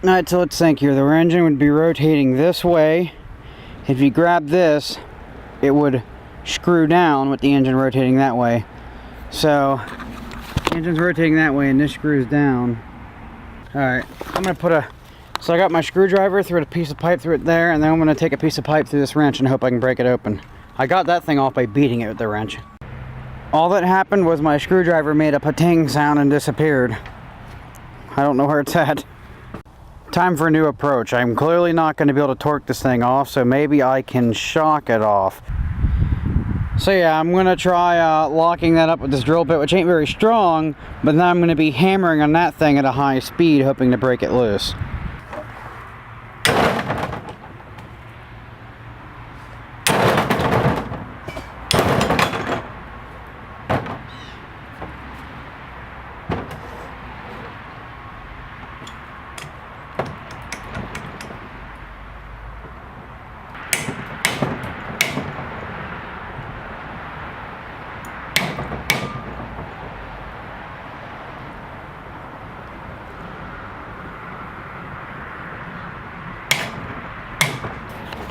Alright, so let's think here. The engine would be rotating this way. If you grab this, it would screw down with the engine rotating that way. So, the engine's rotating that way and this screws down. Alright, I'm going to put so I got my screwdriver, threw a piece of pipe through it there, and then I'm going to take a piece of pipe through this wrench and hope I can break it open. I got that thing off by beating it with the wrench. All that happened was my screwdriver made a pating sound and disappeared. I don't know where it's at. Time for a new approach. I'm clearly not going to be able to torque this thing off, so maybe I can shock it off. So yeah, I'm going to try locking that up with this drill bit, which ain't very strong, but then I'm going to be hammering on that thing at a high speed, hoping to break it loose.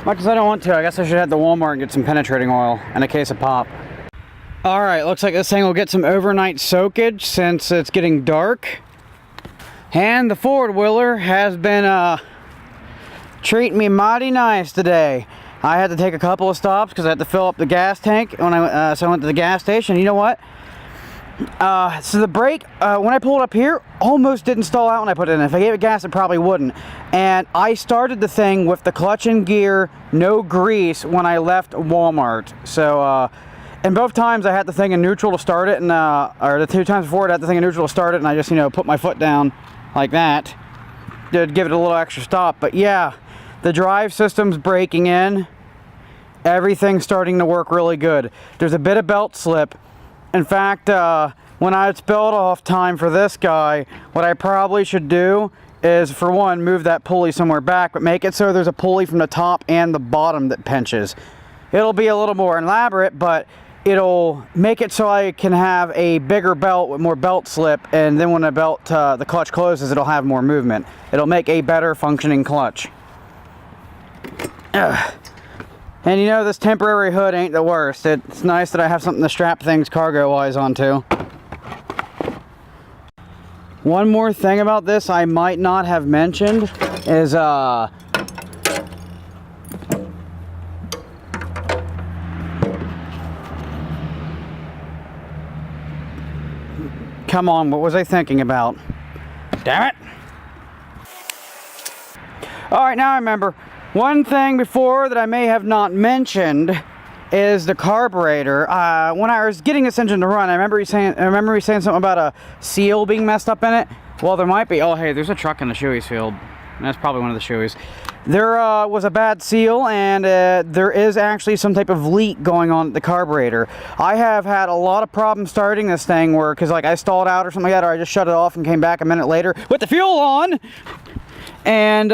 Much as I don't want to, I guess I should head to Walmart and get some penetrating oil and a case of pop. Alright, looks like this thing will get some overnight soakage since it's getting dark. And the forward wheeler has been treating me mighty nice today. I had to take a couple of stops because I had to fill up the gas tank when so I went to the gas station. You know what? So the brake, when I pulled up here, almost didn't stall out when I put it in. If I gave it gas, it probably wouldn't. And I started the thing with the clutch and gear, no grease, when I left Walmart. So, and both times I had the thing in neutral to start it, and or the 2 times before I had the thing in neutral to start it, and I just, put my foot down like that to give it a little extra stop. But yeah, the drive system's breaking in. Everything's starting to work really good. There's a bit of belt slip. In fact, when it's belt off time for this guy, what I probably should do is, for one, move that pulley somewhere back, but make it so there's a pulley from the top and the bottom that pinches. It'll be a little more elaborate, but it'll make it so I can have a bigger belt with more belt slip, and then when the clutch closes, it'll have more movement. It'll make a better functioning clutch. Ugh. And this temporary hood ain't the worst. It's nice that I have something to strap things cargo-wise onto. One more thing about this I might not have mentioned is, come on, what was I thinking about? Damn it! Alright, now I remember. One thing before that I may have not mentioned is the carburetor. When I was getting this engine to run, I remember me saying something about a seal being messed up in it. Well, there might be. Oh, hey, there's a truck in the shoeys field. That's probably one of the shoeys. There was a bad seal, and there is actually some type of leak going on at the carburetor. I have had a lot of problems starting this thing where, because I stalled out or something like that, or I just shut it off and came back a minute later with the fuel on. And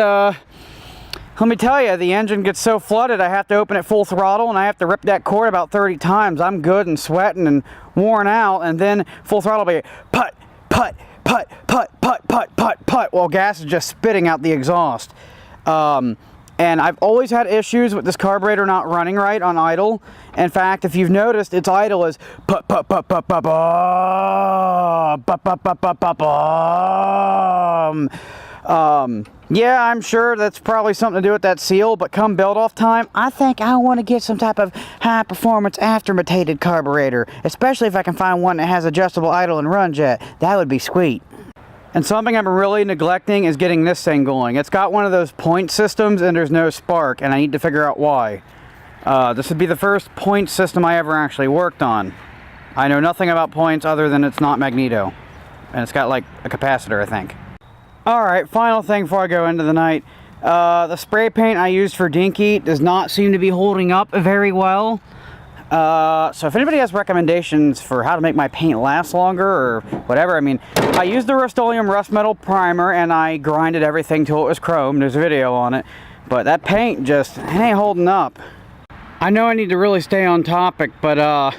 let me tell you, the engine gets so flooded, I have to open it full throttle, and I have to rip that cord about 30 times. I'm good and sweating and worn out, and then full throttle will be put, put, put, put, put, put, put, put, while gas is just spitting out the exhaust. And I've always had issues with this carburetor not running right on idle. In fact, if you've noticed, its idle is put, put, put, put, put, yeah, I'm sure that's probably something to do with that seal, but come build off time, I think I want to get some type of high performance aftermarketed carburetor, especially if I can find one that has adjustable idle and run jet. That would be sweet. And something I'm really neglecting is getting this thing going. It's got one of those point systems and there's no spark, and I need to figure out why. This would be the first point system I ever actually worked on. I know nothing about points other than it's not magneto. And it's got like a capacitor, I think. Alright, final thing before I go into the night. The spray paint I used for Dinky does not seem to be holding up very well. So if anybody has recommendations for how to make my paint last longer or whatever, I mean, I used the Rust-Oleum Rust Metal Primer and I grinded everything till it was chrome. There's a video on it. But that paint just ain't holding up. I know I need to really stay on topic, but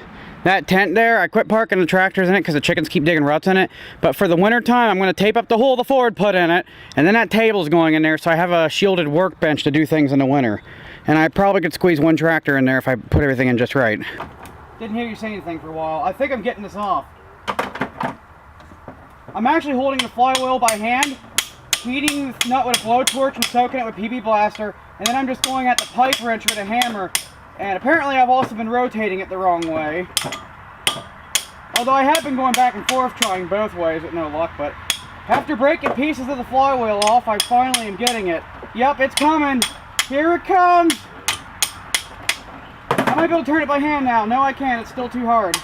That tent there, I quit parking the tractors in it because the chickens keep digging ruts in it. But for the winter time, I'm going to tape up the hole the Ford put in it. And then that table's going in there, so I have a shielded workbench to do things in the winter. And I probably could squeeze one tractor in there if I put everything in just right. Didn't hear you say anything for a while. I think I'm getting this off. I'm actually holding the flywheel by hand, heating the nut with a blowtorch and soaking it with PB Blaster. And then I'm just going at the pipe wrench with a hammer. And apparently I've also been rotating it the wrong way. Although I have been going back and forth trying both ways with no luck, but after breaking pieces of the flywheel off, I finally am getting it. Yep, it's coming. Here it comes. I might be able to turn it by hand now. No, I can't. It's still too hard.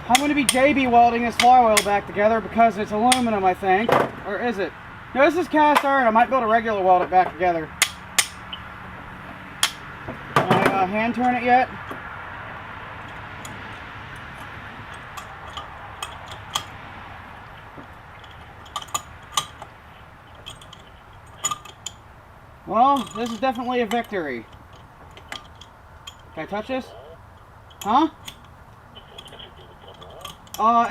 I'm going to be JB welding this flywheel back together because it's aluminum, I think. Or is it? No, this is cast iron. I might be able to regular weld it back together. Can I hand turn it yet? Well, this is definitely a victory. Can I touch this? Huh?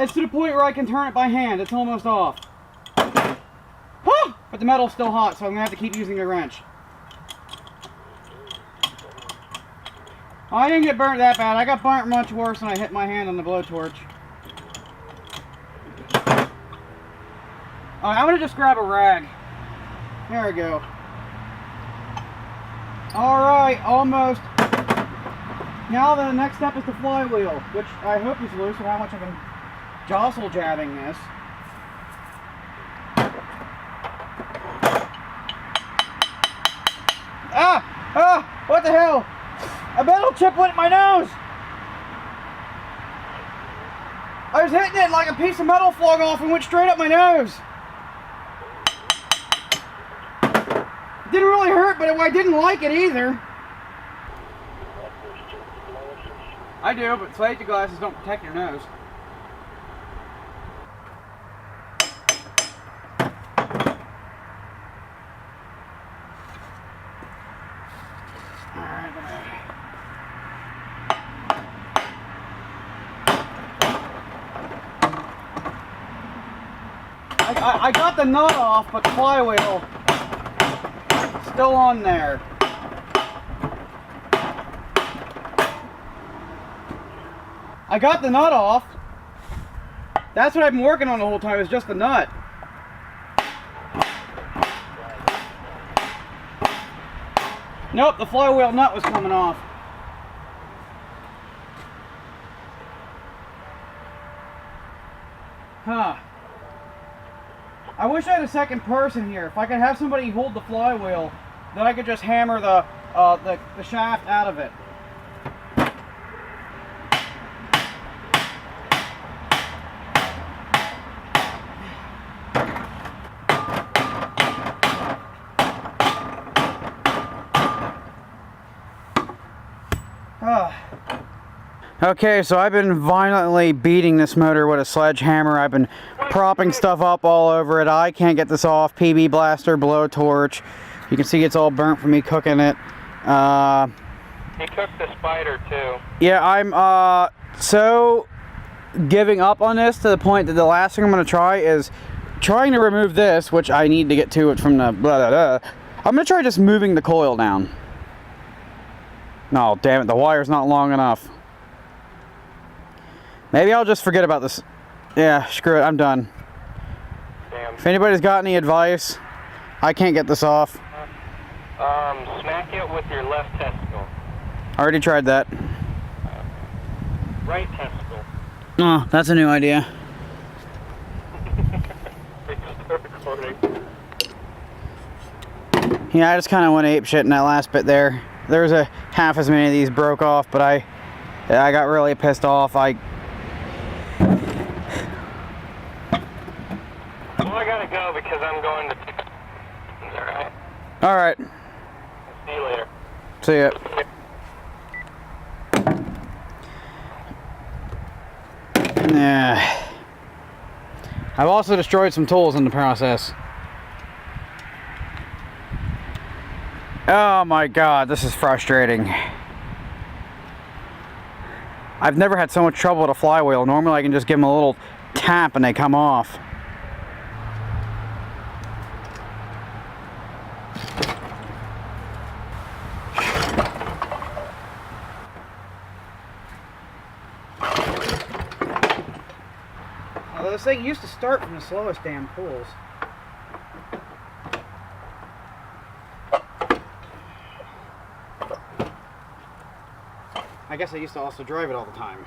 It's to the point where I can turn it by hand. It's almost off. But the metal's still hot, so I'm going to have to keep using the wrench. Oh, I didn't get burnt that bad. I got burnt much worse when I hit my hand on the blowtorch. Alright, I'm going to just grab a rag. There we go. Alright, almost. Now the next step is the flywheel, which I hope is loose with how much I've been jostle jabbing this. What the hell? A metal chip went in my nose! I was hitting it like a piece of metal flung off and went straight up my nose. It didn't really hurt, but I didn't like it either. I do, but safety glasses don't protect your nose. I got the nut off, but the flywheel still on there. I got the nut off. That's what I've been working on the whole time, is just the nut. Nope, the flywheel nut was coming off. Huh. I wish I had a second person here. If I could have somebody hold the flywheel, then I could just hammer the shaft out of it. Okay, so I've been violently beating this motor with a sledgehammer. I've been propping stuff up all over it. I can't get this off. PB Blaster, blowtorch. You can see it's all burnt from me cooking it. He cooked the spider too. Yeah, I'm so giving up on this to the point that the last thing I'm going to try is trying to remove this, which I need to get to it from the blah, blah, blah. I'm going to try just moving the coil down. No, damn it, the wire's not long enough. Maybe I'll just forget about this. Yeah, screw it, I'm done. Damn. If anybody's got any advice, I can't get this off. Smack it with your left testicle. Already tried that. Right testicle. Oh, that's a new idea. Yeah, I just kind of went apeshit in that last bit there. There was a half as many of these broke off, but I got really pissed off. Well, I gotta go because I'm going to... Alright. Alright. See you later. See ya. Yeah. I've also destroyed some tools in the process. Oh my god, this is frustrating. I've never had so much trouble with a flywheel. Normally I can just give them a little tap and they come off. Although this thing used to start from the slowest damn pulls. I guess I used to also drive it all the time.